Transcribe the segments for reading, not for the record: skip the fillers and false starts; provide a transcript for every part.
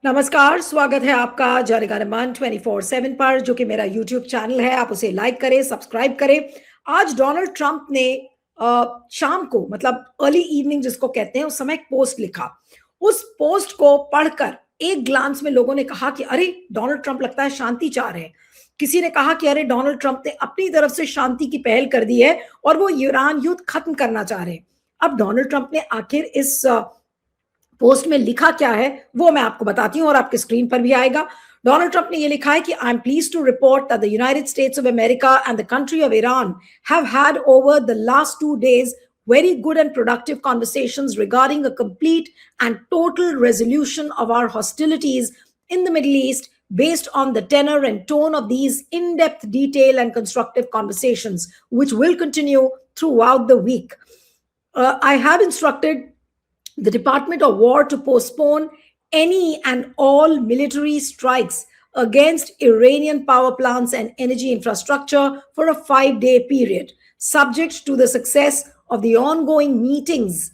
नमस्कार, स्वागत है आपका जानेगा रहमान 24/7 पर, जो कि मेरा यूट्यूब चैनल है। आप उसे लाइक करें, सब्सक्राइब करें। आज डोनाल्ड ट्रंप ने शाम को, मतलब अर्ली इवनिंग जिसको कहते हैं, उस समय एक पोस्ट लिखा। उस पोस्ट को पढ़कर एक ग्लांस में लोगों ने कहा कि अरे, डोनाल्ड ट्रंप लगता है शांति चाह रहे हैं। किसी ने कहा कि अरे, डोनाल्ड ट्रंप ने अपनी तरफ से शांति की पहल कर दी है और वो ईरान युद्ध खत्म करना चाह रहे हैं। अब डोनाल्ड ट्रंप ने आखिर इस पोस्ट में लिखा क्या है वो मैं आपको बताती हूं और आपके स्क्रीन पर भी आएगा। डोनाल्ड ट्रंप ने ये लिखा है कि I am pleased to report that the United States of America and the country of Iran have had over the last 2 days very good and productive conversations regarding a complete and total resolution of our hostilities in the Middle East based on the tenor and tone of these in-depth, detailed and constructive conversations, which will continue throughout the week. I have instructed the Department of War to postpone any and all military strikes against Iranian power plants and energy infrastructure for a 5-day period, subject to the success of the ongoing meetings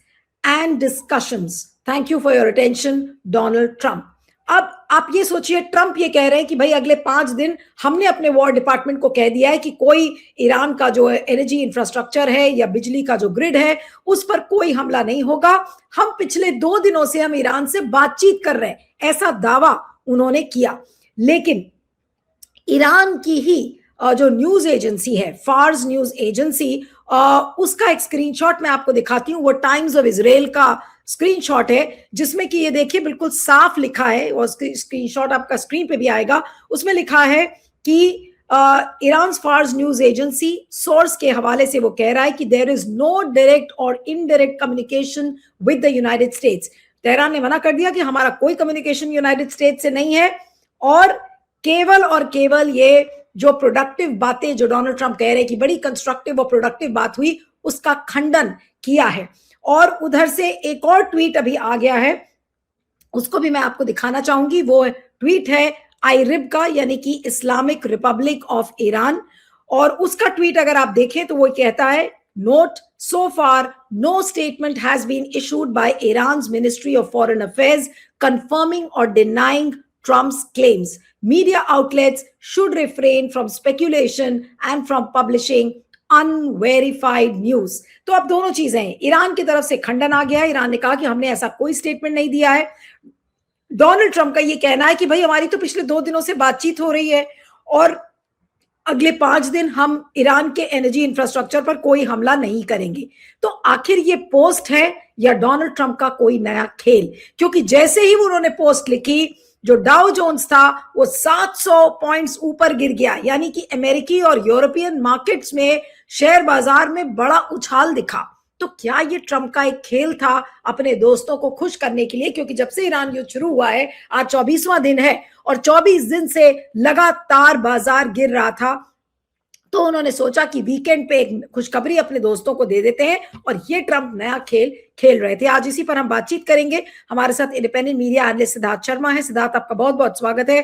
and discussions. Thank you for your attention, Donald Trump. अब आप ये सोचिए, Trump ये कह रहे हैं कि भाई अगले 5 दिन हमने अपने वॉर डिपार्टमेंट को कह दिया है कि कोई ईरान का जो एनर्जी इंफ्रास्ट्रक्चर है या बिजली का जो ग्रिड है उस पर कोई हमला नहीं होगा। हम पिछले 2 दिनों से हम ईरान से बातचीत कर रहे हैं, ऐसा दावा उन्होंने किया। लेकिन ईरान की ही जो न्यूज एजेंसी है, फार्स न्यूज एजेंसी, उसका एक स्क्रीनशॉट मैं आपको दिखाती हूँ। वो टाइम्स ऑफ इजराइल का स्क्रीनशॉट है, जिसमें कि ये देखिए बिल्कुल साफ लिखा है, और स्क्रीनशॉट आपका स्क्रीन पे भी आएगा। उसमें लिखा है कि Iran Fars news agency source के हवाले से वो कह रहा है कि देयर इज नो डायरेक्ट और indirect communication with the United States. Tehran ने मना कर दिया कि हमारा कोई कम्युनिकेशन यूनाइटेड स्टेट्स से नहीं है, और केवल ये जो प्रोडक्टिव बातें जो डोनाल्ड ट्रंप कह रहे हैं कि बड़ी कंस्ट्रक्टिव और प्रोडक्टिव बात हुई, उसका खंडन किया है। और उधर से एक और ट्वीट अभी आ गया है, उसको भी मैं आपको दिखाना चाहूंगी। वो ट्वीट है आईरिब का, यानी कि इस्लामिक रिपब्लिक ऑफ ईरान, और उसका ट्वीट अगर आप देखें तो वो कहता है, note, so far no statement has been issued by Iran's Ministry of Foreign Affairs confirming or denying Trump's claims. Media outlets should refrain from speculation and from publishing unverified news. तो अब दोनों चीजें हैं, ईरान की तरफ से खंडन आ गया है। ईरान ने कहा कि हमने ऐसा कोई स्टेटमेंट नहीं दिया है। डोनाल्ड ट्रंप का ये कहना है कि भाई हमारी तो पिछले 2 दिनों से बातचीत हो रही है और अगले 5 दिन हम ईरान के एनर्जी इंफ्रास्ट्रक्चर पर कोई हमला नहीं करेंगे। तो आखिर ये पोस्ट है या डोनाल्ड ट्रंप का कोई नया खेल? क्योंकि जैसे ही उन्होंने पोस्ट लिखी, जो डाउ जोन्स था वो 700 पॉइंट्स ऊपर गिर गया, यानी कि अमेरिकी और यूरोपियन मार्केट्स में, शेयर बाजार में बड़ा उछाल दिखा। तो क्या ये ट्रंप का एक खेल था अपने दोस्तों को खुश करने के लिए? क्योंकि जब से ईरान युद्ध शुरू हुआ है, आज 24वां दिन है और 24 दिन से लगातार बाजार गिर रहा था, तो उन्होंने सोचा कि वीकेंड पे एक खुशखबरी अपने दोस्तों को दे देते हैं, और ये ट्रंप नया खेल खेल रहे थे। आज इसी पर हम बातचीत करेंगे। हमारे साथ independent media analyst Siddharth Sharma है। सिद्धार्थ, आपका बहुत बहुत स्वागत है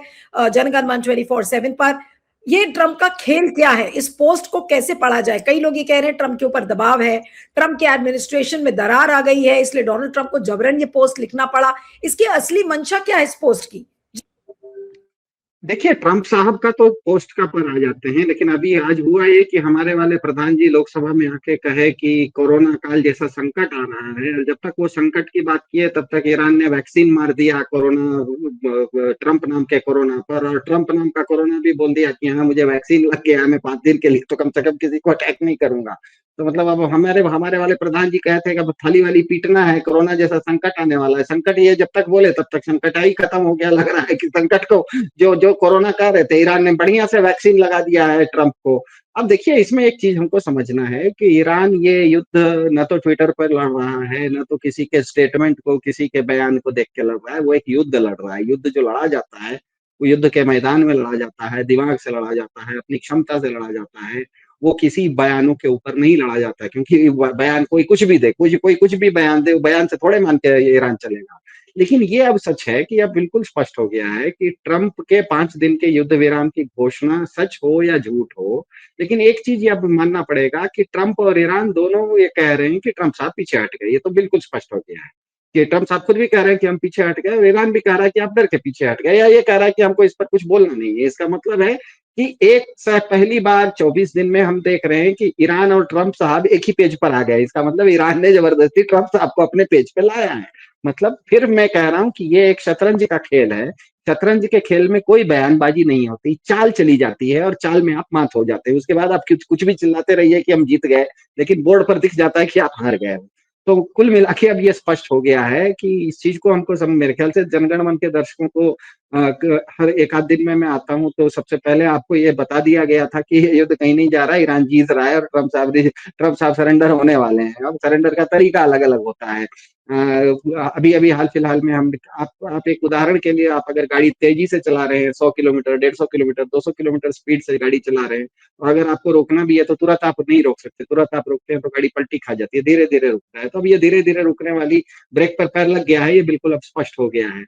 जनगण मन 24/7 पर। ये ट्रंप का खेल क्या है? इस पोस्ट को कैसे पढ़ा जाए? कई लोग ये कह रहे हैं ट्रंप के ऊपर दबाव है, ट्रंप के एडमिनिस्ट्रेशन में दरार आ गई है, इसलिए डोनाल्ड ट्रंप को जबरन ये पोस्ट लिखना पड़ा। इसकी असली मंशा क्या है इस पोस्ट की? देखिए, ट्रंप साहब का तो पोस्ट का पर आ जाते हैं, लेकिन अभी आज हुआ ये कि हमारे वाले प्रधान जी लोकसभा में आके कहे कि कोरोना काल जैसा संकट आ रहा है। जब तक वो संकट की बात की है, तब तक ईरान ने वैक्सीन मार दिया कोरोना, ट्रंप नाम के कोरोना पर, और ट्रंप नाम का कोरोना भी बोल दिया कि हाँ, मुझे वैक्सीन लग गया, मैं 5 दिन के लिए तो कम से कम किसी को अटैक नहीं करूंगा। तो मतलब अब हमारे वाले प्रधान जी कहते हैं कि अब थाली वाली पीटना है, कोरोना जैसा संकट आने वाला है। संकट ये जब तक बोले तब तक संकट ही खत्म हो गया। लग रहा है कि संकट को जो जो कोरोना कह रहे थे, ईरान ने बढ़िया से वैक्सीन लगा दिया है ट्रंप को। अब देखिए, इसमें एक चीज हमको समझना है कि ईरान ये युद्ध न तो ट्विटर पर लड़ रहा है, न तो किसी के स्टेटमेंट को, किसी के बयान को देख के लड़ रहा है। वो एक युद्ध लड़ रहा है। युद्ध जो लड़ा जाता है, वो युद्ध के मैदान में लड़ा जाता है, दिमाग से लड़ा जाता है, अपनी क्षमता से लड़ा जाता है। वो किसी बयानों के ऊपर नहीं लड़ा जाता है, क्योंकि बयान कोई कुछ भी दे, कोई कुछ भी बयान दे, बयान से थोड़े मान के ईरान चलेगा। लेकिन ये अब सच है कि अब बिल्कुल स्पष्ट हो गया है कि ट्रंप के 5 दिन के युद्ध विराम की घोषणा सच हो या झूठ हो, लेकिन एक चीज ये अब मानना पड़ेगा कि ट्रंप और ईरान दोनों ये कह रहे हैं कि ट्रंप साहब पीछे हट गए। ये तो बिल्कुल स्पष्ट हो गया है। कि ट्रम्प साहब खुद भी कह रहे हैं कि हम पीछे हट गए, और ईरान भी कह रहा है कि आप डर के पीछे हट गए, या ये कह रहा है कि हमको इस पर कुछ बोलना नहीं है। इसका मतलब है कि एक से पहली बार 24 दिन में हम देख रहे हैं कि ईरान और ट्रम्प साहब एक ही पेज पर आ गए। इसका मतलब ईरान ने जबरदस्ती ट्रम्प साहब को अपने पेज पे लाया है। मतलब फिर मैं कह रहा हूं कि ये एक शतरंज का खेल है। शतरंज के खेल में कोई बयानबाजी नहीं होती, चाल चली जाती है और चाल में आप मात हो जाते हैं। उसके बाद आप कुछ भी चिल्लाते रहिए कि हम जीत गए, लेकिन बोर्ड पर दिख जाता है कि आप हार गए। तो कुल मिला के अब ये स्पष्ट हो गया है कि इस चीज को हमको सब, मेरे ख्याल से जनगण मन के दर्शकों को हर एक आध दिन में मैं आता हूँ तो सबसे पहले आपको ये बता दिया गया था कि ये युद्ध कहीं नहीं जा रहा है, ईरान जीत रहा है और ट्रम्प साहब सरेंडर होने वाले हैं। अब सरेंडर का तरीका अलग अलग होता है। अभी अभी हाल फिलहाल में हम, आप एक उदाहरण के लिए, आप अगर गाड़ी तेजी से चला रहे हैं, 100 किलोमीटर, 150 किलोमीटर, 200 किलोमीटर स्पीड से गाड़ी चला रहे हैं, और अगर आपको रोकना भी है तो तुरंत आप नहीं रोक सकते। तुरंत आप रोकते हैं तो गाड़ी पलटी खा जाती है, धीरे धीरे रुकता है। तो अब ये धीरे धीरे रुकने वाली, ब्रेक पर पैर लग गया है, ये बिल्कुल अब स्पष्ट हो गया है।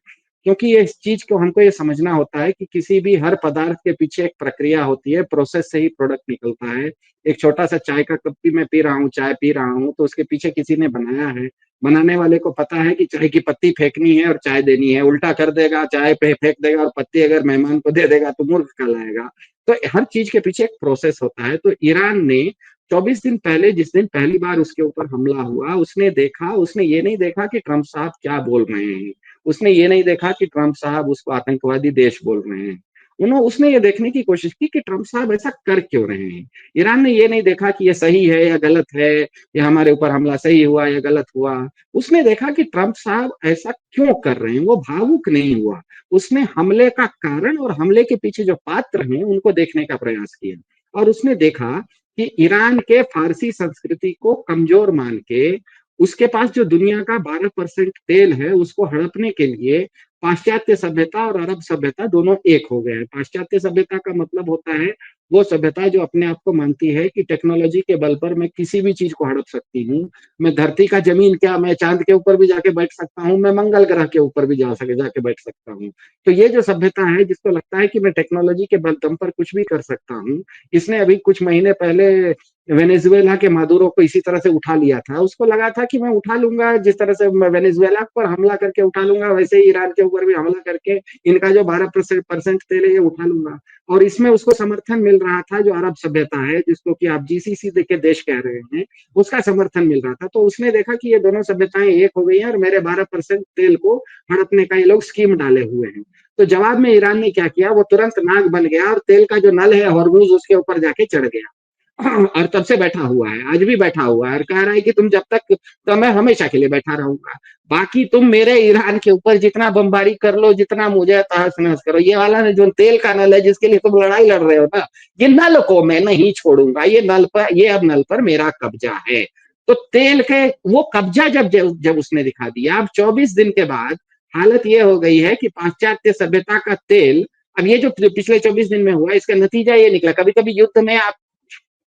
क्योंकि ये इस चीज को हमको ये समझना होता है कि किसी भी हर पदार्थ के पीछे एक प्रक्रिया होती है, प्रोसेस से ही प्रोडक्ट निकलता है। एक छोटा सा चाय का कप भी मैं पी रहा हूँ, चाय पी रहा हूँ, तो उसके पीछे किसी ने बनाया है। बनाने वाले को पता है कि चाय की पत्ती फेंकनी है और चाय देनी है, उल्टा कर देगा, चाय पे फेंक देगा और पत्ती अगर मेहमान को दे देगा तो मूर्ख कहलाएगा। तो हर चीज के पीछे एक प्रोसेस होता है। तो ईरान ने 24 दिन पहले, जिस दिन पहली बार उसके ऊपर हमला हुआ, उसने देखा, उसने ये नहीं देखा कि ट्रम्प साहब क्या बोल रहे हैं, उसने ये नहीं देखा कि ट्रम्प साहब उसको आतंकवादी देश बोल रहे हैं। उसने ये देखने की कोशिश की कि ट्रम्प साहब ऐसा कर क्यों रहे हैं। ईरान ने ये नहीं देखा कि ये सही है या गलत है, या हमारे ऊपर हमला सही हुआ या गलत हुआ। उसने देखा कि ट्रम्प साहब ऐसा क्यों कर रहे हैं। वो भावुक नहीं हुआ, उसने हमले का कारण और हमले के पीछे जो पात्र हैं उनको देखने का प्रयास किया। और उसने देखा कि ईरान के फारसी संस्कृति को कमजोर मान के, उसके पास जो दुनिया का 12% तेल है उसको हड़पने के लिए पाश्चात्य सभ्यता और अरब सभ्यता दोनों एक हो गए हैं। पाश्चात्य सभ्यता का मतलब होता है वो सभ्यता जो अपने आप को मानती है कि टेक्नोलॉजी के बल पर मैं किसी भी चीज को हड़प सकती हूँ। मैं धरती का जमीन क्या, मैं चांद के ऊपर भी जाके बैठ सकता हूँ, मैं मंगल ग्रह के ऊपर भी जाके बैठ सकता हूँ। तो ये जो सभ्यता है जिसको लगता है कि मैं टेक्नोलॉजी के बल दम पर कुछ भी कर सकता हूँ, इसने अभी कुछ महीने पहले वेनेजुएला के मादुरो को इसी तरह से उठा लिया था। उसको लगा था कि मैं उठा लूंगा, जिस तरह से मैं वेनेजुएला पर हमला करके उठा लूंगा, वैसे ही ईरान के ऊपर भी हमला करके इनका जो 12% तेल है ये उठा लूंगा। और इसमें उसको समर्थन मिल रहा था जो अरब सभ्यता है, जिसको कि आप जीसीसी के देश कह रहे हैं, उसका समर्थन मिल रहा था। तो उसने देखा कि ये दोनों सभ्यताएं एक हो गई हैं और मेरे 12% तेल को हड़पने का ये लोग स्कीम डाले हुए हैं। तो जवाब में ईरान ने क्या किया, वो तुरंत नाग बन गया और तेल का जो नल है हॉर्मूज उसके ऊपर जाके चढ़ गया। और तब से बैठा हुआ है, आज भी बैठा हुआ है और कह रहा है कि तुम जब तक, तो मैं हमेशा के लिए बैठा रहूंगा। बाकी तुम मेरे ईरान के ऊपर जितना बमबारी कर लो, जितना मुझे तहस नहस करो, ये वाला जो तेल का नल है जिसके लिए तुम लड़ाई लड़ रहे हो ना, ये नल को मैं नहीं छोड़ूंगा। ये नल पर, ये अब नल पर मेरा कब्जा है। तो तेल के वो कब्जा जब उसने दिखा दिया, अब 24 दिन के बाद हालत ये हो गई है कि पाश्चात्य सभ्यता का तेल, अब ये जो पिछले 24 दिन में हुआ इसका नतीजा ये निकला। कभी कभी युद्ध में आप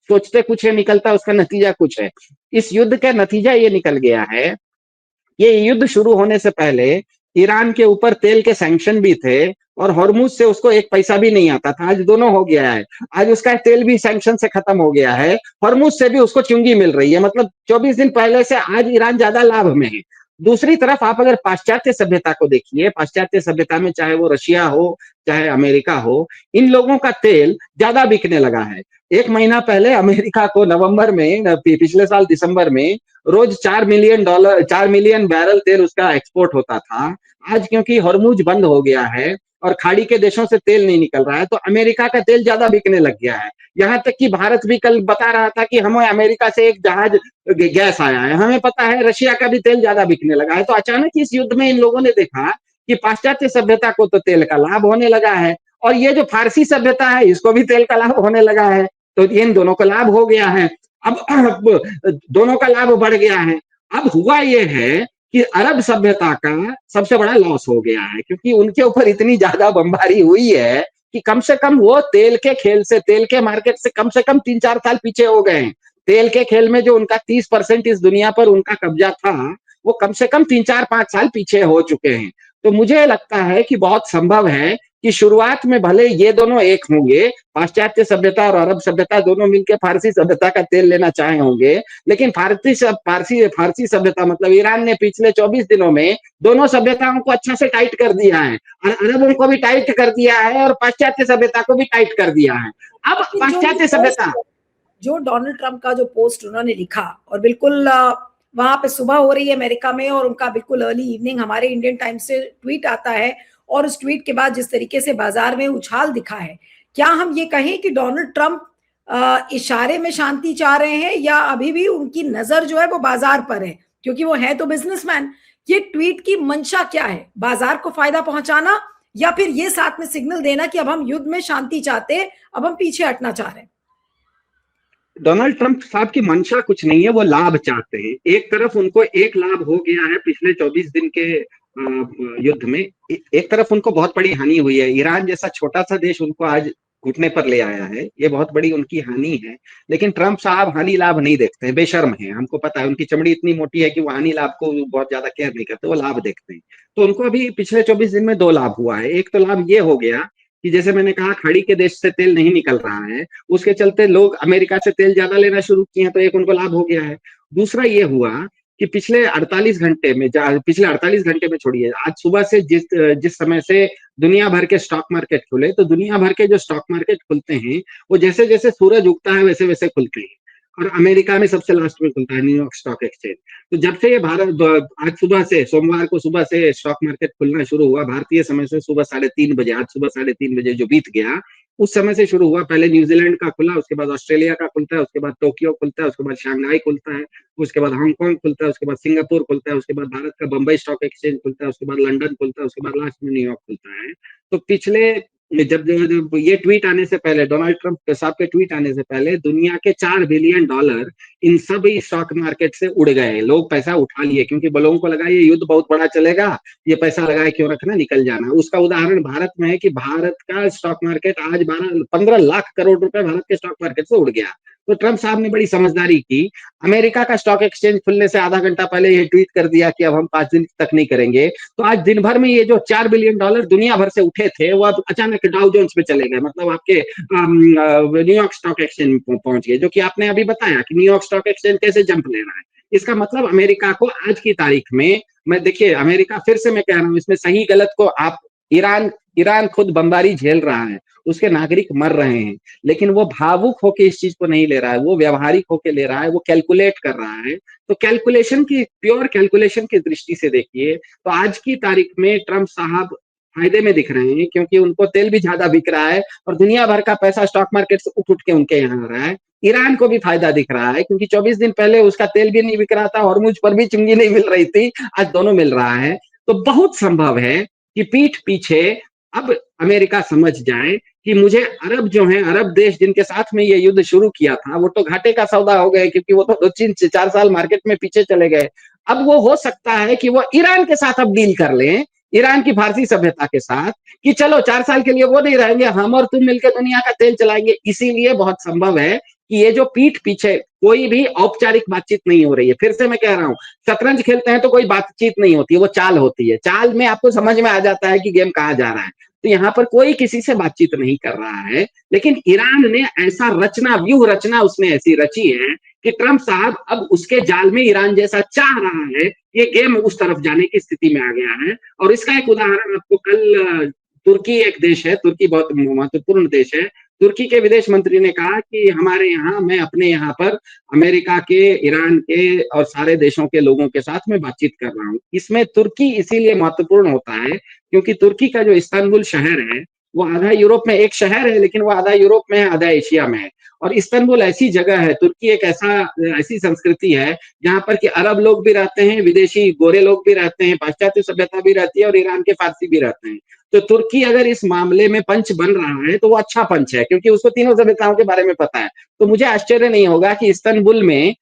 सोचते कुछ है, निकलता उसका नतीजा कुछ है। इस युद्ध का नतीजा ये निकल गया है। ये युद्ध शुरू होने से पहले ईरान के ऊपर तेल के सैंक्शन भी थे और हॉर्मूज से उसको एक पैसा भी नहीं आता था। आज दोनों हो गया है, आज उसका तेल भी सैंक्शन से खत्म हो गया है, हॉर्मूज से भी उसको चुंगी मिल रही है। मतलब 24 दिन पहले से आज ईरान ज्यादा लाभ में है। दूसरी तरफ आप अगर पाश्चात्य सभ्यता को देखिए, पाश्चात्य सभ्यता में चाहे वो रशिया हो चाहे अमेरिका हो, इन लोगों का तेल ज्यादा बिकने लगा है। एक महीना पहले अमेरिका को नवंबर में, पिछले साल दिसंबर में, रोज $4 मिलियन बैरल तेल उसका एक्सपोर्ट होता था। आज क्योंकि हॉर्मूज बंद हो गया है और खाड़ी के देशों से तेल नहीं निकल रहा है, तो अमेरिका का तेल ज्यादा बिकने लग गया है। यहाँ तक कि भारत भी कल बता रहा था कि हमें अमेरिका से एक जहाज गैस आया है। हमें पता है रशिया का भी तेल ज्यादा बिकने लगा है। तो अचानक इस युद्ध में इन लोगों ने देखा कि पाश्चात्य सभ्यता को तो तेल का लाभ होने लगा है और ये जो फारसी सभ्यता है इसको भी तेल का लाभ होने लगा है। तो इन दोनों का लाभ हो गया है। अब दोनों का लाभ बढ़ गया है। अब हुआ यह है कि अरब सभ्यता का सबसे बड़ा लॉस हो गया है, क्योंकि उनके ऊपर इतनी ज्यादा बमबारी हुई है कि कम से कम वो तेल के खेल से, तेल के मार्केट से कम से कम 3-4 साल पीछे हो गए हैं। तेल के खेल में जो उनका 30% इस दुनिया पर उनका कब्जा था, वो कम से कम 3-4-5 साल पीछे हो चुके हैं। तो मुझे लगता है कि बहुत संभव है कि शुरुआत में भले ये दोनों एक होंगे, पाश्चात्य सभ्यता और अरब सभ्यता दोनों मिलकर फारसी सभ्यता का तेल लेना चाहे होंगे, लेकिन फारसी सभ्यता मतलब ईरान ने पिछले 24 दिनों में दोनों सभ्यताओं को अच्छा से टाइट कर दिया है, और अरबों को भी टाइट कर दिया है और पाश्चात्य सभ्यता को भी टाइट कर दिया है। अब लेकिन पाश्चात्य सभ्यता, जो डोनाल्ड ट्रंप का जो पोस्ट उन्होंने लिखा, और बिल्कुल वहां पे सुबह हो रही है अमेरिका में, और उनका बिल्कुल अर्ली इवनिंग हमारे इंडियन टाइम से ट्वीट आता है, और उस ट्वीट के बाद जिस तरीके से बाजार में उछाल दिखा है, क्या हम ये कहें कि डोनाल्ड ट्रंप इशारे में शांति चाह रहे हैं, या अभी भी उनकी नजर जो है वो बाजार पर है, क्योंकि वो है तो बिजनेसमैन? ये ट्वीट की मंशा क्या है? बाजार को फायदा पहुंचाना, या फिर ये साथ में सिग्नल देना कि अब हम युद्ध में शांति चाहते हैं, अब हम पीछे हटना चाह रहे हैं? डोनाल्ड ट्रंप साहब की मंशा कुछ नहीं है, वो लाभ चाहते हैं। एक तरफ उनको एक लाभ हो गया है पिछले 24 दिन के युद्ध में, एक तरफ उनको बहुत बड़ी हानि हुई है। ईरान जैसा छोटा सा देश उनको आज घुटने पर ले आया है, ये बहुत बड़ी उनकी हानि है। लेकिन ट्रंप साहब हानि लाभ नहीं देखते हैं, बेशर्म है, हमको पता है। उनकी चमड़ी इतनी मोटी है कि वो हानि लाभ को बहुत ज्यादा केयर नहीं करते, वो लाभ देखते हैं। तो उनको अभी पिछले 24 दिन में 2 लाभ हुआ है। एक तो लाभ ये हो गया कि जैसे मैंने कहा, खाड़ी के देश से तेल नहीं निकल रहा है, उसके चलते लोग अमेरिका से तेल ज्यादा लेना शुरू किए हैं, तो एक उनको लाभ हो गया है। दूसरा ये हुआ कि पिछले 48 घंटे में, पिछले 48 घंटे में छोड़िए, आज सुबह से जिस समय से दुनिया भर के स्टॉक मार्केट खुले, तो दुनिया भर के जो स्टॉक मार्केट खुलते हैं वो जैसे जैसे सूरज उगता है वैसे वैसे खुलते हैं, और अमेरिका में सबसे लास्ट में खुलता है न्यूयॉर्क स्टॉक एक्सचेंज। तो जब से ये आज सुबह से, सोमवार को सुबह से स्टॉक मार्केट खुलना शुरू हुआ भारतीय समय से सुबह 3:30 बजे, आज सुबह 3:30 बजे जो बीत गया, उस समय से शुरू हुआ। पहले न्यूजीलैंड का खुला, उसके बाद ऑस्ट्रेलिया का खुलता है, उसके बाद टोक्यो खुलता है, उसके बाद शंघाई खुलता है, उसके बाद हांगकांग खुलता है, उसके बाद सिंगापुर खुलता है, उसके बाद भारत का बंबई स्टॉक एक्सचेंज खुलता है, उसके बाद लंदन खुलता है, उसके बाद लास्ट में न्यूयॉर्क खुलता है। तो पिछले जब ये ट्वीट आने से पहले, डोनाल्ड ट्रंप साहब के ट्वीट आने से पहले, दुनिया के $4 बिलियन इन सभी स्टॉक मार्केट से उड़ गए। लोग पैसा उठा लिए, क्योंकि लोगों को लगा ये युद्ध बहुत बड़ा चलेगा, ये पैसा लगाए क्यों रखना, निकल जाना। उसका उदाहरण भारत में है कि भारत का स्टॉक मार्केट आज 15 लाख करोड़ रुपए भारत के स्टॉक मार्केट से उड़ गया। तो ट्रंप साहब ने बड़ी समझदारी की, अमेरिका का स्टॉक एक्सचेंज खुलने से आधा घंटा पहले ये ट्वीट कर दिया कि अब हम 5 दिन तक नहीं करेंगे। तो आज दिन भर में ये जो $4 बिलियन दुनिया भर से उठे थे, वो अब अचानक डाउ जोन्स पे चले गए, मतलब आपके न्यूयॉर्क स्टॉक एक्सचेंज में पहुंच गए, जो कि आपने अभी बताया कि न्यूयॉर्क स्टॉक एक्सचेंज कैसे जंप ले रहा है। इसका मतलब अमेरिका को आज की तारीख में, मैं देखिए अमेरिका, फिर से मैं कह रहा हूं, इसमें सही गलत को आप, ईरान खुद बमबारी झेल रहा है, उसके नागरिक मर रहे हैं, लेकिन वो भावुक होकर इस चीज को नहीं ले रहा है, वो व्यवहारिक होकर ले रहा है, वो कैलकुलेट कर रहा है। तो कैलकुलेशन की, प्योर कैलकुलेशन की दृष्टि से देखिए, तो आज की तारीख में ट्रंप साहब फायदे में दिख रहे हैं, क्योंकि उनको तेल भी ज्यादा बिक रहा है और दुनिया भर का पैसा स्टॉक मार्केट से उठ उठ के उनके यहाँ आ रहा है। ईरान को भी फायदा दिख रहा है, क्योंकि 24 दिन पहले उसका तेल भी नहीं बिक रहा था, हॉर्मुज पर भी चुंगी नहीं मिल रही थी, आज दोनों मिल रहा है। तो बहुत संभव है कि पीठ पीछे अब अमेरिका समझ जाए कि मुझे अरब जो है, अरब देश जिनके साथ में ये युद्ध शुरू किया था, वो तो घाटे का सौदा हो गए, क्योंकि वो तो 2-4 साल मार्केट में पीछे चले गए। अब वो हो सकता है कि वो ईरान के साथ अब डील कर लें, ईरान की फारसी सभ्यता के साथ, कि चलो 4 साल के लिए वो नहीं रहेंगे, हम और तुम मिलकर दुनिया का तेल चलाएंगे। इसीलिए बहुत संभव है कि ये जो पीठ पीछे कोई भी औपचारिक बातचीत नहीं हो रही है। फिर से मैं कह रहा हूं, शतरंज खेलते हैं तो कोई बातचीत नहीं होती है, वो चाल होती है। चाल में आपको समझ में आ जाता है कि गेम कहां जा रहा है। तो यहाँ पर कोई किसी से बातचीत नहीं कर रहा है, लेकिन ईरान ने ऐसा रचना, व्यूह रचना उसने ऐसी रची है कि ट्रंप साहब अब उसके जाल में ईरान जैसा चाह रहा है, ये गेम उस तरफ जाने की स्थिति में आ गया है। और इसका एक उदाहरण आपको कल, तुर्की एक देश है, तुर्की बहुत महत्वपूर्ण देश है, तुर्की के विदेश मंत्री ने कहा कि हमारे यहाँ, मैं अपने यहाँ पर अमेरिका के, ईरान के और सारे देशों के लोगों के साथ में बातचीत कर रहा हूँ। इसमें तुर्की इसीलिए महत्वपूर्ण होता है क्योंकि तुर्की का जो इस्तांबुल शहर है, वो आधा यूरोप में एक शहर है, लेकिन वो आधा यूरोप में है, आधा एशिया में है। और इस्तांबुल ऐसी जगह है, तुर्की एक ऐसी संस्कृति है जहां पर कि अरब लोग भी रहते हैं, विदेशी गोरे लोग भी रहते हैं, पाश्चात्य सभ्यता भी रहती है और ईरान के फारसी भी रहते हैं। तो तुर्की अगर इस मामले में पंच बन रहा है तो वो अच्छा पंच है, क्योंकि उसको तीनों सभ्यताओं के बारे में पता है। तो मुझे आश्चर्य नहीं होगा कि इस्तांबुल में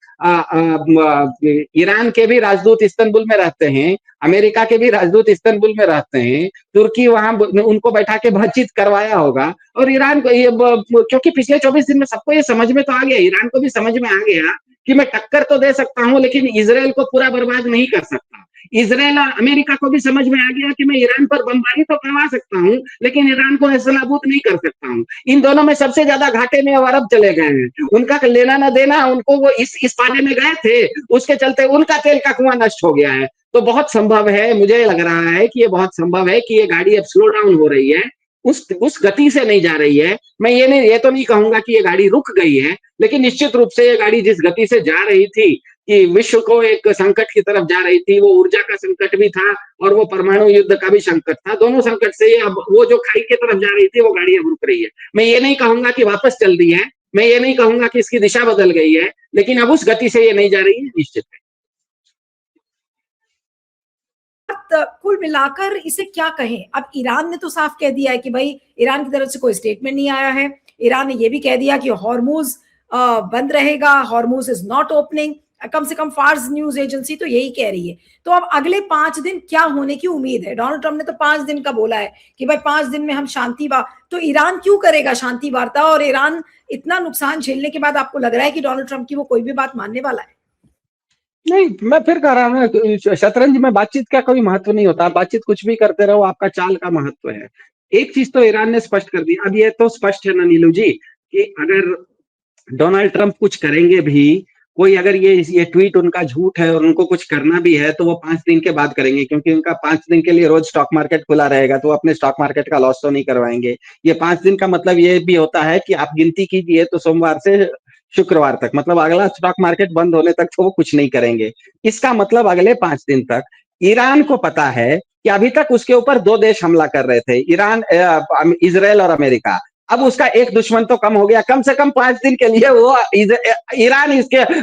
ईरान के भी राजदूत इस्तांबुल में रहते हैं, अमेरिका के भी राजदूत इस्तांबुल में रहते हैं, तुर्की वहां उनको बैठा के बातचीत करवाया होगा। और ईरान को ये, क्योंकि पिछले 24 दिन में सबको ये समझ में तो आ गया, ईरान को भी समझ में आ गया कि मैं टक्कर तो दे सकता हूं, लेकिन इजराइल को पूरा बर्बाद नहीं कर सकता। इसराइल और अमेरिका को भी समझ में आ गया कि मैं ईरान पर बमबारी तो करवा सकता हूं, लेकिन ईरान को नेस्तनाबूद नहीं कर सकता हूं। इन दोनों में सबसे ज्यादा घाटे में अरब चले गए हैं। उनका लेना ना देना, उनको वो इस पाले में गए थे, उसके चलते उनका तेल का कुआं नष्ट हो गया है। तो बहुत संभव है, मुझे लग रहा है कि ये बहुत संभव है कि ये गाड़ी अब स्लो डाउन हो रही है, उस गति से नहीं जा रही है। मैं ये तो नहीं कहूंगा कि ये गाड़ी रुक गई है, लेकिन निश्चित रूप से ये गाड़ी जिस गति से जा रही थी कि विश्व को एक संकट की तरफ जा रही थी, वो ऊर्जा का संकट भी था और वो परमाणु युद्ध का भी संकट था। दोनों संकट से अब वो जो खाई की तरफ जा रही थी, वो गाड़ी अब रुक रही है। मैं ये नहीं कहूंगा कि वापस चल दी है, मैं ये नहीं कहूंगा कि इसकी दिशा बदल गई है, लेकिन अब उस गति से ये नहीं जा रही है, निश्चित है। कुल मिलाकर इसे क्या कहें? अब ईरान ने तो साफ कह दिया है कि भाई ईरान की तरफ से कोई स्टेटमेंट नहीं आया है। ईरान ने यह भी कह दिया कि हॉर्मुज बंद रहेगा, हॉर्मुज इज नॉट ओपनिंग। कम से कम फार्स न्यूज एजेंसी तो यही कह रही है। तो अब अगले 5 दिन क्या होने की उम्मीद है? डोनाल्ड ट्रंप ने तो 5 दिन का बोला है कि भाई 5 दिन में हम शांति तो ईरान क्यों करेगा शांति वार्ता? और ईरान इतना नुकसान झेलने के बाद आपको लग रहा है कि डोनाल्ड ट्रंप की वो कोई भी बात मानने वाला है? नहीं, मैं फिर कह रहा हूँ, शतरंज में बातचीत का कोई महत्व नहीं होता। बातचीत कुछ भी करते रहो, आपका चाल का महत्व है। एक चीज तो ईरान ने स्पष्ट कर दी। अब ये तो स्पष्ट है ना नीलू जी, कि अगर डोनाल्ड ट्रंप कुछ करेंगे भी, कोई अगर ये ट्वीट उनका झूठ है और उनको कुछ करना भी है, तो वो 5 दिन के बाद करेंगे, क्योंकि उनका 5 दिन के लिए रोज स्टॉक मार्केट खुला रहेगा, तो वो अपने स्टॉक मार्केट का लॉस तो नहीं करवाएंगे। ये 5 दिन का मतलब ये भी होता है कि आप गिनती कीजिए तो सोमवार से शुक्रवार तक, मतलब अगला स्टॉक मार्केट बंद होने तक तो वो कुछ नहीं करेंगे। इसका मतलब अगले 5 दिन तक ईरान को पता है कि अभी तक उसके ऊपर 2 देश हमला कर रहे थे, ईरान, इजराइल और अमेरिका। अब उसका एक दुश्मन तो कम हो गया, कम से कम 5 दिन के लिए वो ईरान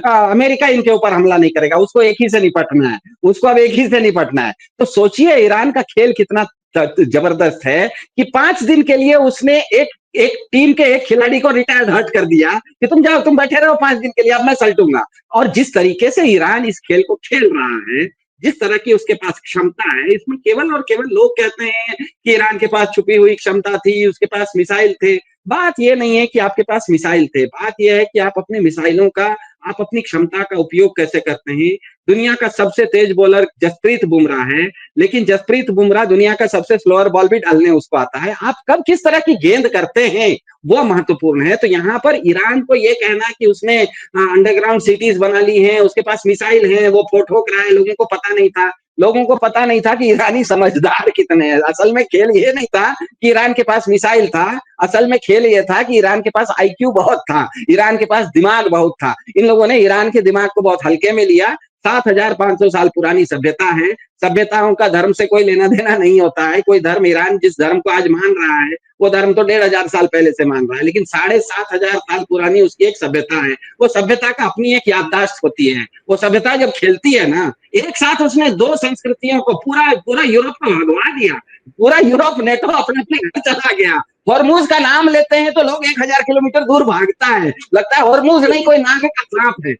अमेरिका इनके ऊपर हमला नहीं करेगा। उसको एक ही से निपटना है, उसको अब एक ही से निपटना है। तो सोचिए ईरान का खेल कितना जबरदस्त है कि 5 दिन के लिए उसने एक एक टीम के एक खिलाड़ी को रिटायर्ड हर्ट कर दिया कि तुम जाओ, तुम बैठे रहो 5 दिन के लिए, अब मैं सल्टूंगा। और जिस तरीके से ईरान इस खेल को खेल रहा है, जिस तरह की उसके पास क्षमता है, इसमें केवल और केवल लोग कहते हैं कि ईरान के पास छुपी हुई क्षमता थी, उसके पास मिसाइल थे। बात यह नहीं है कि आपके पास मिसाइल थे, बात यह है कि आप अपने मिसाइलों का, आप अपनी क्षमता का उपयोग कैसे करते हैं। दुनिया का सबसे तेज बॉलर जसप्रीत बुमराह है, लेकिन जसप्रीत बुमराह दुनिया का सबसे स्लोअर बॉल भी डालने उसको आता है। आप कब किस तरह की गेंद करते हैं वो महत्वपूर्ण है। तो यहाँ पर ईरान को ये कहना कि उसने अंडरग्राउंड सिटीज बना ली हैं, उसके पास मिसाइल हैं, वो ठोक रहा है, लोगों को पता नहीं था। लोगों को पता नहीं था कि ईरानी समझदार कितने हैं। असल में खेल ये नहीं था कि ईरान के पास मिसाइल था, असल में खेल ये था कि ईरान के पास आईक्यू बहुत था, ईरान के पास दिमाग बहुत था। इन लोगों ने ईरान के दिमाग को बहुत हल्के में लिया। 7500 साल पुरानी सभ्यता है, सभ्यताओं का धर्म से कोई लेना देना नहीं होता है। कोई धर्म, ईरान जिस धर्म को आज मान रहा है वो धर्म तो 1500 साल पहले से मान रहा है, लेकिन 7500 साल पुरानी उसकी एक सभ्यता है। वो सभ्यता का अपनी एक याददाश्त होती है। वो सभ्यता जब खेलती है ना, एक साथ उसने 2 संस्कृतियों को, पूरा यूरोप को भगवा दिया। पूरा यूरोप नेटो अपने अपने घर चला गया। हॉर्मुज का नाम लेते हैं तो लोग 1000 किलोमीटर दूर भागता है, लगता है हॉर्मुज नहीं कोई नाग का सांप है।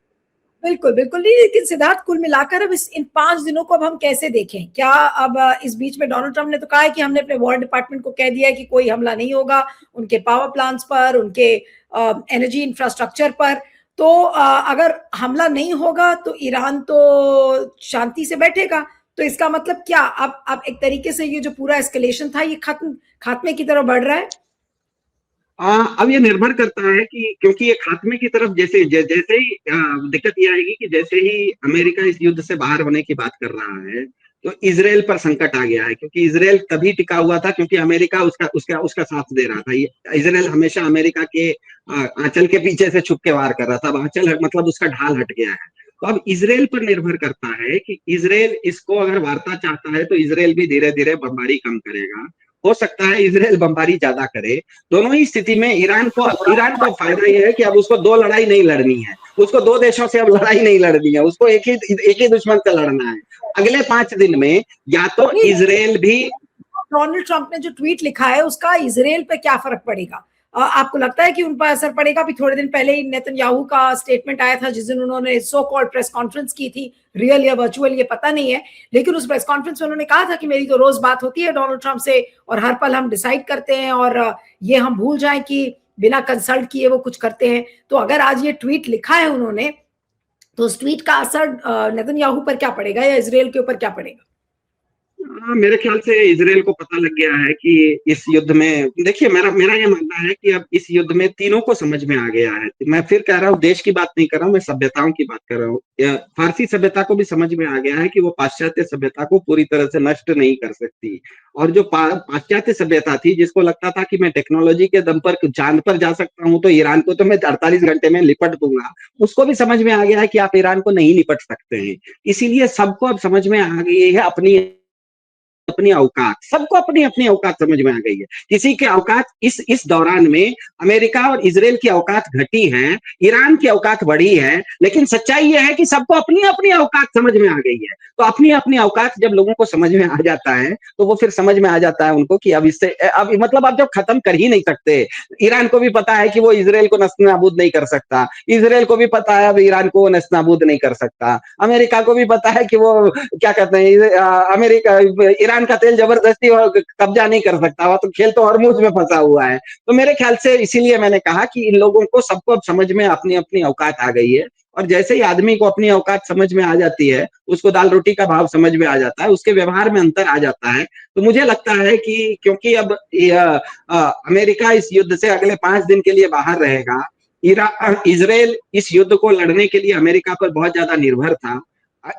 बिल्कुल बिल्कुल नहीं, लेकिन सिद्धार्थ कुल मिलाकर अब इन 5 दिनों को अब हम कैसे देखें? क्या अब इस बीच में डोनाल्ड ट्रंप ने तो कहा है कि हमने अपने वॉर डिपार्टमेंट को कह दिया है कि कोई हमला नहीं होगा उनके पावर प्लांट्स पर, उनके एनर्जी इंफ्रास्ट्रक्चर पर। तो अगर हमला नहीं होगा तो ईरान तो शांति से बैठेगा। तो इसका मतलब क्या अब एक तरीके से ये जो पूरा एस्केलेशन था ये खात्मे की तरफ बढ़ रहा है? अब ये निर्भर करता है कि, क्योंकि ये खात्मे की तरफ जैसे जैसे ही दिक्कत ये आएगी कि जैसे ही अमेरिका इस युद्ध से बाहर होने की बात कर रहा है, तो इसराइल पर संकट आ गया है। क्योंकि इसराइल तभी टिका हुआ था क्योंकि अमेरिका उसका साथ दे रहा था। इसराइल हमेशा अमेरिका के आंचल के पीछे से छुप के वार कर रहा था। अब आंचल मतलब उसका ढाल हट गया है। तो अब इसराइल पर निर्भर करता है कि इसराइल इसको अगर वार्ता चाहता है तो इसराइल भी धीरे धीरे बमबारी कम करेगा। हो सकता है इसराइल बमबारी ज्यादा करे। दोनों ही स्थिति में ईरान को फायदा यह है कि अब उसको 2 लड़ाई नहीं लड़नी है, उसको 2 देशों से अब लड़ाई नहीं लड़नी है, उसको एक ही दुश्मन से लड़ना है। अगले 5 दिन में या तो इसराइल भी, डोनाल्ड ट्रंप ने जो ट्वीट लिखा है उसका इसराइल पे क्या फर्क पड़ेगा? आपको लगता है कि उन पर असर पड़ेगा? अभी थोड़े दिन पहले ही नेतन्याहू का स्टेटमेंट आया था जिस दिन उन्होंने सो कॉल्ड प्रेस कॉन्फ्रेंस की थी, रियल या वर्चुअल ये पता नहीं है, लेकिन उस प्रेस कॉन्फ्रेंस में उन्होंने कहा था कि मेरी तो रोज बात होती है डोनाल्ड ट्रंप से और हर पल हम डिसाइड करते हैं और ये हम भूल जाएं कि बिना कंसल्ट किए वो कुछ करते हैं। तो अगर आज ये ट्वीट लिखा है उन्होंने तो उस ट्वीट का असर नेतन्याहू पर क्या पड़ेगा या इजराइल के ऊपर क्या पड़ेगा? मेरे ख्याल से इजराइल को पता लग गया है कि इस युद्ध में, देखिए मेरा मेरा ये मानना है कि अब इस युद्ध में तीनों को समझ में आ गया है। मैं फिर कह रहा हूँ, देश की बात नहीं कर रहा हूँ, मैं सभ्यताओं की बात कर रहा हूँ। फारसी सभ्यता को भी समझ में आ गया है कि वो पाश्चात्य सभ्यता को पूरी तरह से नष्ट नहीं कर सकती। और जो पाश्चात्य सभ्यता थी, जिसको लगता था कि मैं टेक्नोलॉजी के दम पर चांद पर जा सकता हूँ, तो ईरान को तो मैं 48 घंटे में लिपट दूंगा, उसको भी समझ में आ गया है कि आप ईरान को नहीं निपट सकते हैं। इसीलिए सबको अब समझ में आ गई है अपनी अपनी औकात, सबको अपनी अपनी औकात समझ में आ गई है। किसी के औकात इस दौरान में अमेरिका और इजराइल की औकात घटी है, ईरान की औकात बढ़ी है, लेकिन सच्चाई यह है कि सबको अपनी अपनी औकात समझ में आ गई है। तो अपनी अपनी औकात जब लोगों को समझ में आ जाता है, तो वो फिर समझ में आ जाता है उनको कि अब इससे अब मतलब आप जब खत्म कर ही नहीं सकते। ईरान को भी पता है कि वो इजराइल को नस्तानाबूद नहीं कर सकता, इजराइल को भी पता है अब ईरान को नस्तानाबूद नहीं कर सकता, अमेरिका को भी पता है कि वो क्या कहते हैं, अमेरिका ईरान का तेल जबरदस्ती कब्जा नहीं कर सकता, वो तो खेल तो हॉर्मूज में फंसा हुआ है। तो मेरे ख्याल से इसीलिए मैंने कहा कि इन लोगों को सबको अब समझ में अपनी अपनी औकात आ गई है। और जैसे ही आदमी को अपनी औकात समझ में आ जाती है, उसको दाल रोटी का भाव समझ में आ जाता है, उसके व्यवहार में अंतर आ जाता है। तो मुझे लगता है कि क्योंकि अब अमेरिका इस युद्ध से अगले 5 दिन के लिए बाहर रहेगा, इजराइल इस युद्ध को लड़ने के लिए अमेरिका पर बहुत ज्यादा निर्भर था,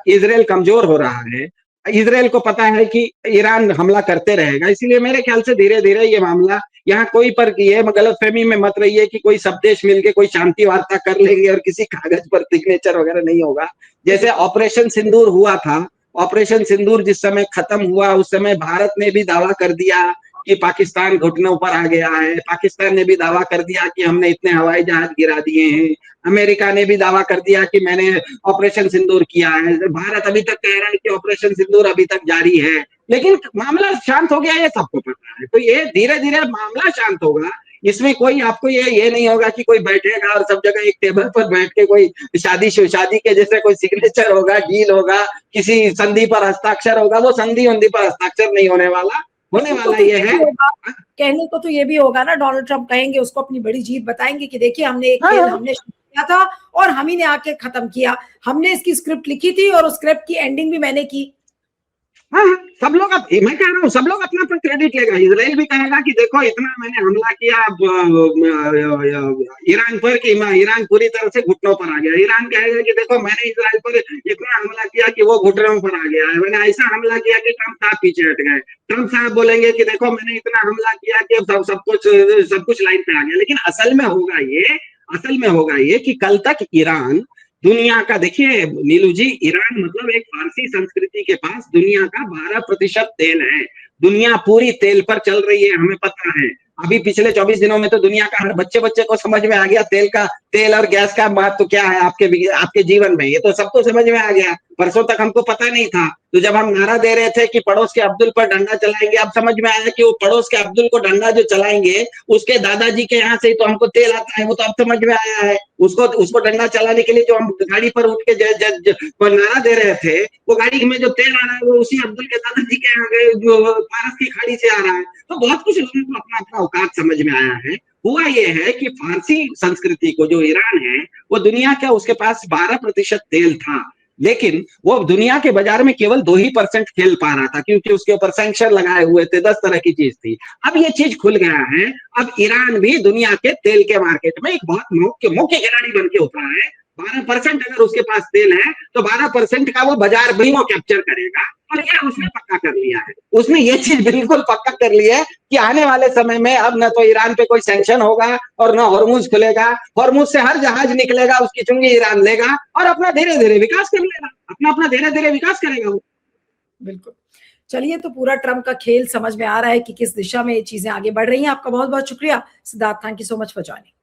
इजराइल कमजोर हो रहा है, इजराइल को पता है कि ईरान हमला करते रहेगा, इसलिए मेरे ख्याल से धीरे धीरे ये मामला, यहाँ कोई पर ये गलतफहमी में मत रहिए कि कोई सब देश मिलके कोई शांति वार्ता कर लेंगे और किसी कागज पर सिग्नेचर वगैरह नहीं होगा। जैसे ऑपरेशन सिंदूर हुआ था, ऑपरेशन सिंदूर जिस समय खत्म हुआ, उस समय भारत ने भी दावा कर दिया कि पाकिस्तान घुटनों पर आ गया है, पाकिस्तान ने भी दावा कर दिया कि हमने इतने हवाई जहाज गिरा दिए हैं, अमेरिका ने भी दावा कर दिया कि मैंने ऑपरेशन सिंदूर किया है, भारत अभी तक कह रहा है कि ऑपरेशन सिंदूर अभी तक जारी है, लेकिन मामला शांत हो गया, ये सबको पता है। तो ये धीरे धीरे मामला शांत होगा, इसमें कोई आपको ये नहीं होगा कि कोई बैठेगा और सब जगह एक टेबल पर बैठ के कोई शादी के जैसे कोई सिग्नेचर होगा, डील होगा, किसी संधि पर हस्ताक्षर होगा, वो संधि उंधि पर हस्ताक्षर नहीं होने वाला, होने वाला ये है। कहने को तो ये भी होगा ना, डोनाल्ड ट्रंप कहेंगे, उसको अपनी बड़ी जीत बताएंगे कि देखिए हमने एक खेल हमने किया था और हम ही ने आके खत्म किया, हमने इसकी स्क्रिप्ट लिखी थी और उस स्क्रिप्ट की एंडिंग भी मैंने की। हाँ, सब लोग, मैं कह रहा हूँ सब लोग अपना अपना क्रेडिट लेगा। इजराइल भी कहेगा कि देखो इतना मैंने हमला किया ईरान पर कि ईरान पूरी तरह से घुटनों पर आ गया, ईरान कहेगा कि देखो मैंने इजराइल पर इतना हमला किया कि वो घुटनों पर आ गया है, मैंने ऐसा हमला किया कि ट्रंप साहब पीछे हट गए, ट्रंप साहब बोलेंगे कि देखो मैंने इतना हमला किया कि अब सब कुछ लाइन पे आ गया। लेकिन असल में होगा ये कि कल तक ईरान दुनिया का, देखिए नीलू जी, ईरान मतलब एक फारसी संस्कृति के पास दुनिया का 12% तेल है, दुनिया पूरी तेल पर चल रही है, हमें पता है। अभी पिछले 24 दिनों में तो दुनिया का हर बच्चे को समझ में आ गया तेल और गैस का महत्व क्या है आपके जीवन में, ये तो सबको समझ में आ गया। परसों तक हमको पता नहीं था, तो जब हम नारा दे रहे थे कि पड़ोस के अब्दुल पर डंडा चलाएंगे, अब समझ में आया कि वो पड़ोस के अब्दुल को डंडा जो चलाएंगे, उसके दादाजी के यहाँ से तो हमको तेल आता है, वो तो अब समझ में आया है। उसको डंडा चलाने के लिए जो हम गाड़ी पर उठ के नारा दे रहे थे, वो गाड़ी में जो तेल आ रहा है वो उसी अब्दुल के दादाजी के यहाँ गए, जो पारस की खाड़ी से आ रहा है। तो बहुत कुछ लोगों को अपना अपना औकात समझ में आया है। हुआ ये है कि फारसी संस्कृति को, जो ईरान है, वो दुनिया का, उसके पास 12% तेल था, लेकिन वो दुनिया के बाजार में केवल 2% खेल पा रहा था, क्योंकि उसके ऊपर सैंक्शन लगाए हुए थे, 10 तरह की चीज थी। अब ये चीज खुल गया है, अब ईरान भी दुनिया के तेल के मार्केट में एक बहुत मुख्य खिलाड़ी बन के उतरा है। 12% अगर उसके पास तेल है तो 12% का वो बाजार भी वो कैप्चर करेगा, और ये उसने पक्का कर लिया है। उसने ये चीज बिल्कुल पक्का कर लिया है कि आने वाले समय में अब न तो ईरान पे कोई सैंक्शन होगा और न हॉर्मुज खुलेगा, हॉर्मुज से हर जहाज निकलेगा उसकी चुंगी ईरान लेगा और अपना धीरे धीरे विकास कर लेगा, अपना धीरे धीरे विकास करेगा वो। बिल्कुल। चलिए, तो पूरा ट्रंप का खेल समझ में आ रहा है कि किस दिशा में ये चीजें आगे बढ़ रही हैं। आपका बहुत बहुत शुक्रिया Siddharth, thank you so much for joining.